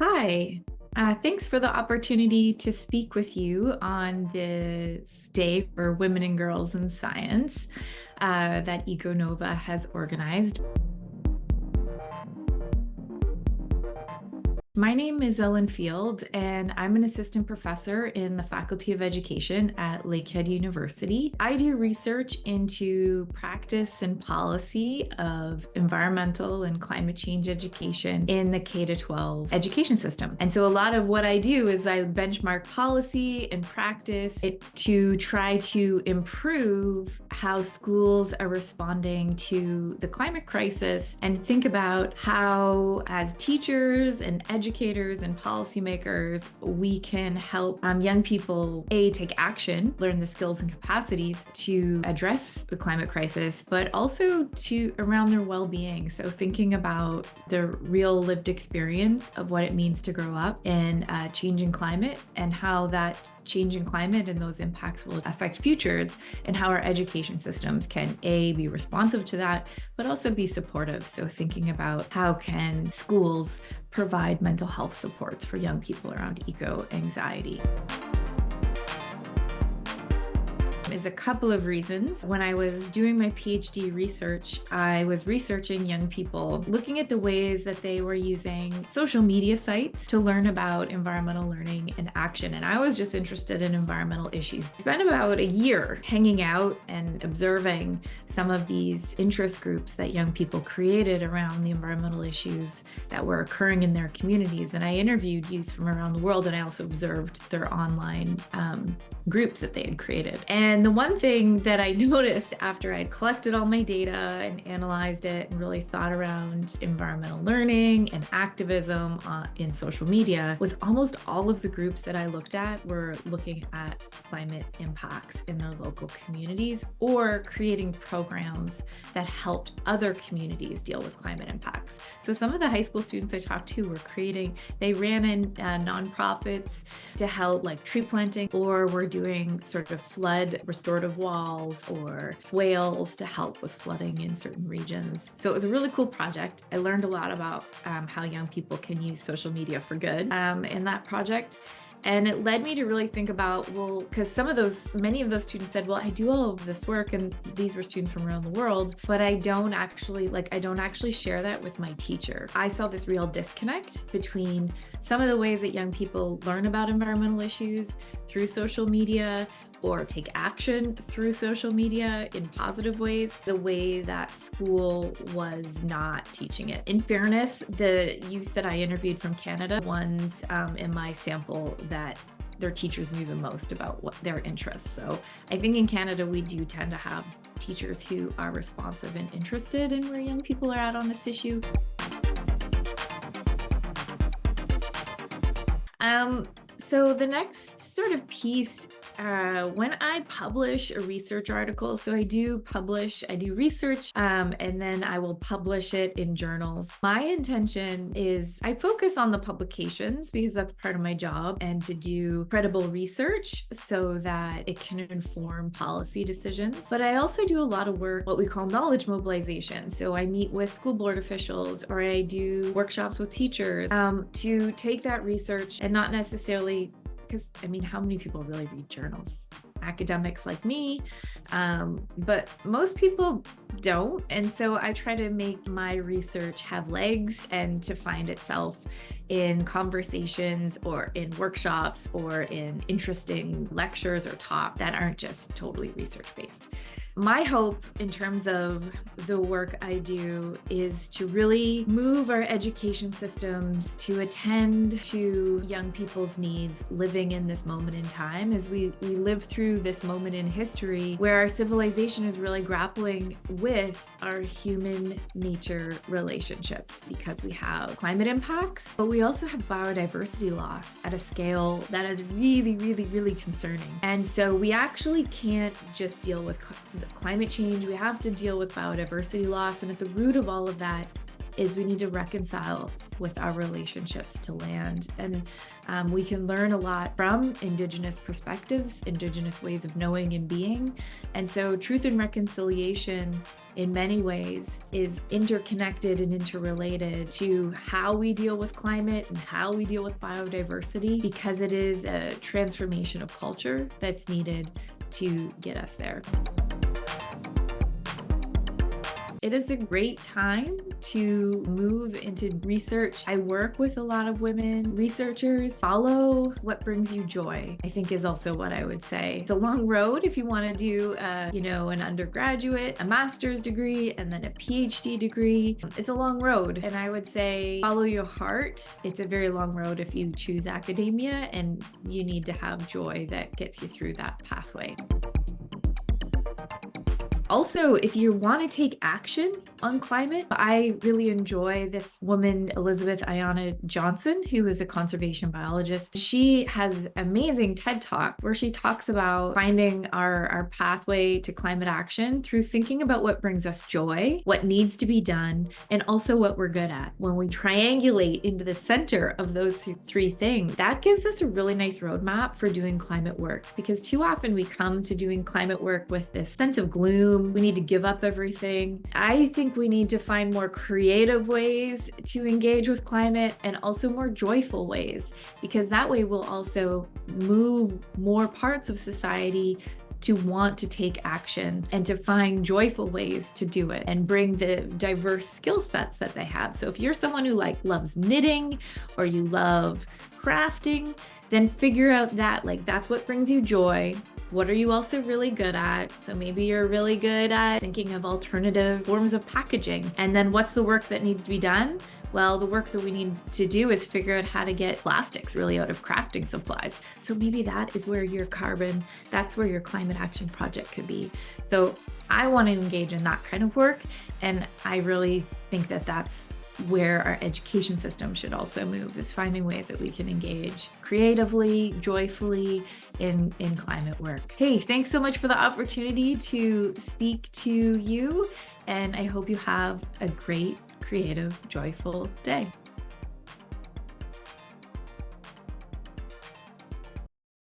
Hi, thanks for the opportunity to speak with you on this day for women and girls in science that EcoNova has organized. My name is Ellen Field, and I'm an assistant professor in the Faculty of Education at Lakehead University. I do research into practice and policy of environmental and climate change education in the K-12 education system. And so a lot of what I do is I benchmark policy and practice to try to improve how schools are responding to the climate crisis and think about how, as teachers and educators and policymakers, we can help young people, take action, learn the skills and capacities to address the climate crisis, but also to around their well-being. So thinking about the real lived experience of what it means to grow up in a changing climate and how that changing climate and those impacts will affect futures, and how our education systems can be responsive to that, but also be supportive. So thinking about how can schools provide mental health supports for young people around eco-anxiety. Is a couple of reasons. When I was doing my PhD research, I was researching young people, looking at the ways that they were using social media sites to learn about environmental learning and action. And I was just interested in environmental issues. I spent about a year hanging out and observing some of these interest groups that young people created around the environmental issues that were occurring in their communities. And I interviewed youth from around the world, and I also observed their online groups that they had created. And the one thing that I noticed after I'd collected all my data and analyzed it and really thought around environmental learning and activism in social media was almost all of the groups that I looked at were looking at climate impacts in their local communities or creating programs that helped other communities deal with climate impacts. So some of the high school students I talked to were they ran in nonprofits to help, like tree planting, or were doing sort of flood restorative walls or swales to help with flooding in certain regions. So it was a really cool project. I learned a lot about how young people can use social media for good in that project. And it led me to really think about, because many of those students said, well, I do all of this work, and these were students from around the world, but I don't actually share that with my teacher. I saw this real disconnect between some of the ways that young people learn about environmental issues through social media or take action through social media in positive ways, the way that school was not teaching it. In fairness, the youth that I interviewed from Canada, ones in my sample that their teachers knew the most about what their interests. So I think in Canada, we do tend to have teachers who are responsive and interested in where young people are at on this issue. So the next sort of piece, when I publish a research article, so I do research, and then I will publish it in journals. My intention is I focus on the publications because that's part of my job, and to do credible research so that it can inform policy decisions. But I also do a lot of work, what we call knowledge mobilization. So I meet with school board officials, or I do workshops with teachers to take that research and not necessarily, because how many people really read journals? Academics like me, but most people don't. And so I try to make my research have legs and to find itself in conversations or in workshops or in interesting lectures or talks that aren't just totally research-based. My hope in terms of the work I do is to really move our education systems to attend to young people's needs living in this moment in time as we live through this moment in history where our civilization is really grappling with our human-nature relationships, because we have climate impacts, but we also have biodiversity loss at a scale that is really, really, really concerning. And so we actually can't just deal with climate change. We have to deal with biodiversity loss, and at the root of all of that is we need to reconcile with our relationships to land. And we can learn a lot from Indigenous perspectives, Indigenous ways of knowing and being. And so truth and reconciliation in many ways is interconnected and interrelated to how we deal with climate and how we deal with biodiversity, because it is a transformation of culture that's needed to get us there. It is a great time to move into research. I work with a lot of women researchers. Follow what brings you joy, I think, is also what I would say. It's a long road if you want to do, an undergraduate, a master's degree, and then a PhD degree. It's a long road, and I would say follow your heart. It's a very long road if you choose academia, and you need to have joy that gets you through that pathway. Also, if you want to take action on climate, I really enjoy this woman, Elizabeth Ayanna Johnson, who is a conservation biologist. She has an amazing TED Talk where she talks about finding our pathway to climate action through thinking about what brings us joy, what needs to be done, and also what we're good at. When we triangulate into the center of those three things, that gives us a really nice roadmap for doing climate work, because too often we come to doing climate work with this sense of gloom. We need to give up everything. I think we need to find more creative ways to engage with climate, and also more joyful ways, because that way we'll also move more parts of society to want to take action and to find joyful ways to do it and bring the diverse skill sets that they have. So if you're someone who loves knitting, or you love crafting, then figure out that that's what brings you joy. What are you also really good at? So maybe you're really good at thinking of alternative forms of packaging. And then what's the work that needs to be done? Well, the work that we need to do is figure out how to get plastics really out of crafting supplies. So maybe that is where your carbon, that's where your climate action project could be. So I want to engage in that kind of work. And I really think that that's where our education system should also move, is finding ways that we can engage creatively, joyfully in climate work. Hey, thanks so much for the opportunity to speak to you, and I hope you have a great, creative, joyful day.